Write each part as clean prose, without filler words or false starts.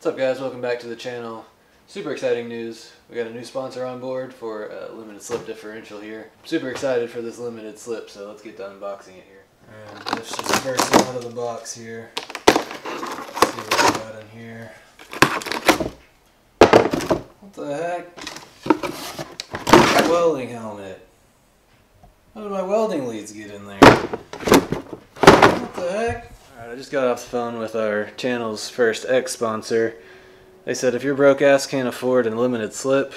What's up guys, welcome back to the channel. Super exciting news. We got a new sponsor on board for a limited slip differential here. Super excited for this limited slip, so let's get to unboxing it here. Alright, let's just burst it out of the box here. Let's see what we got in here. What the heck? Welding helmet. How did my welding leads get in there? What the heck? Alright, I just got off the phone with our channel's first ex-sponsor. They said if your broke ass can't afford a limited slip,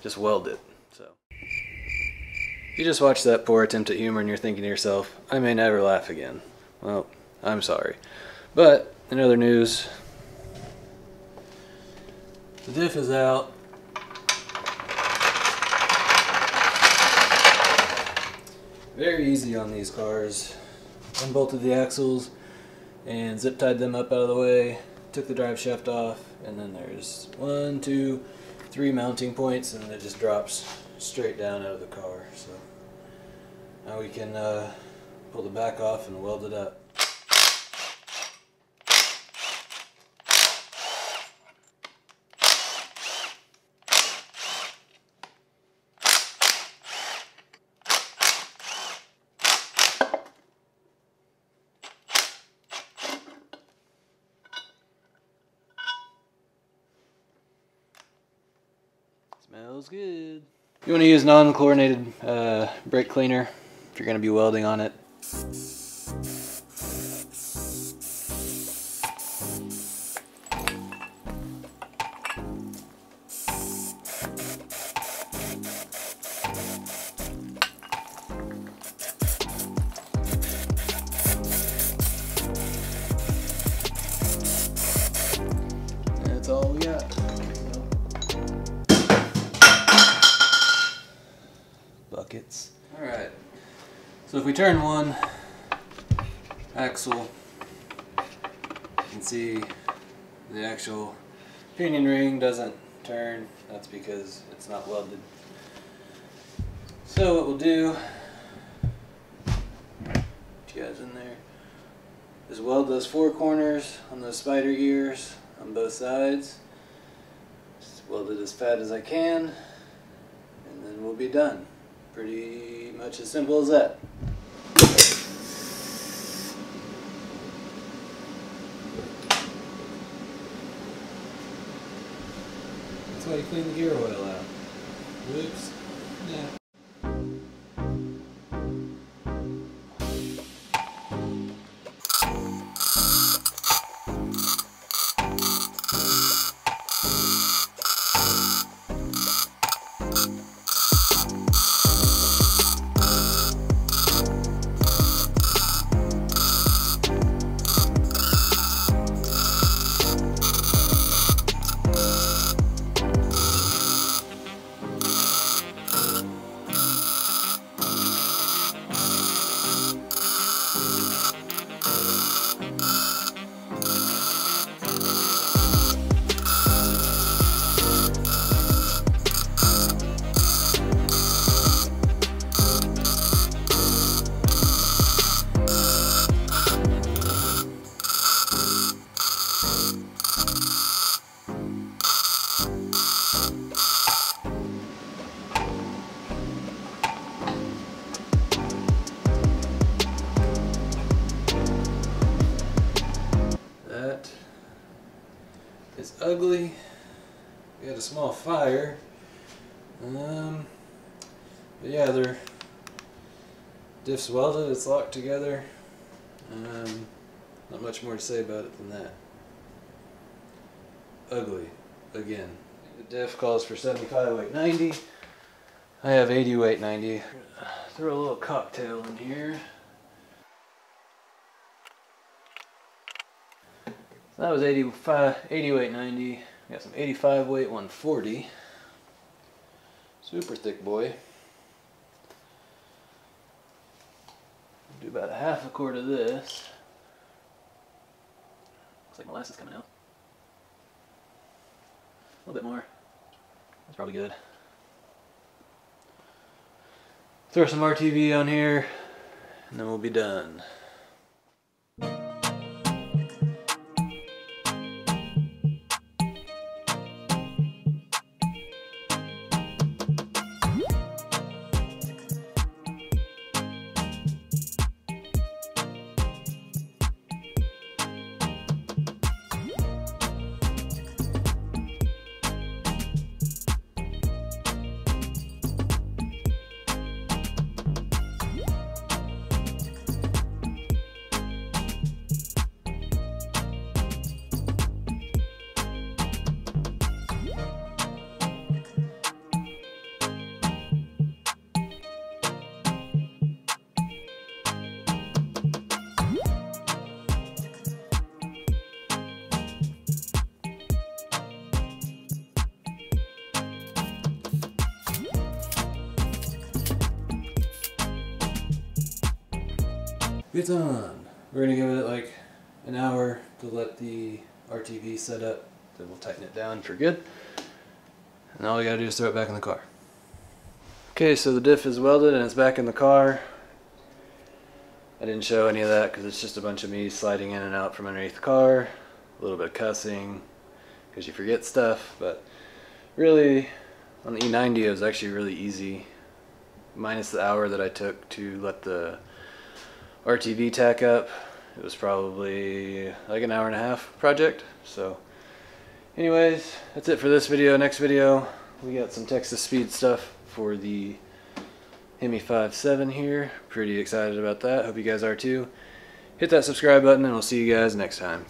just weld it. So, if you just watched that poor attempt at humor and you're thinking to yourself, I may never laugh again. Well, I'm sorry. But, in other news, the diff is out. Very easy on these cars. Unbolted the axles and zip tied them up out of the way, took the drive shaft off, and then there's 1, 2, 3 mounting points, and it just drops straight down out of the car. So now we can pull the back off and weld it up. Smells good. You want to use non-chlorinated brake cleaner if you're going to be welding on it. That's all we got. Buckets. Alright, so if we turn one axle, you can see the actual pinion ring doesn't turn. That's because it's not welded. So what we'll do, put you guys in there, is weld those 4 corners on those spider ears on both sides. Just weld it as fat as I can, and then we'll be done. Pretty much as simple as that. That's why you clean the gear oil out. Whoops. Yeah. It's ugly. We had a small fire. But yeah, they're diffs welded, it's locked together. Not much more to say about it than that. Ugly, again. The diff calls for 75 weight 90. I have 80 weight 90. Throw a little cocktail in here. That was 80 weight 90. Got some 85 weight 140. Super thick boy. Do about a half a quart of this. Looks like molasses coming out. A little bit more. That's probably good. Throw some RTV on here, and then we'll be done. it's on. We're gonna give it like an hour to let the RTV set up. Then we'll tighten it down for good. And all we gotta do is throw it back in the car. Okay, so the diff is welded and it's back in the car. I didn't show any of that because it's just a bunch of me sliding in and out from underneath the car. A little bit of cussing because you forget stuff, but really on the E90 it was actually really easy. Minus the hour that I took to let the RTV tack up, it was probably like an hour and a half project. So anyways, that's it for this video. Next video we got some Texas speed stuff for the Hemi 57 here. Pretty excited about that. Hope you guys are too. Hit that subscribe button and we'll see you guys next time.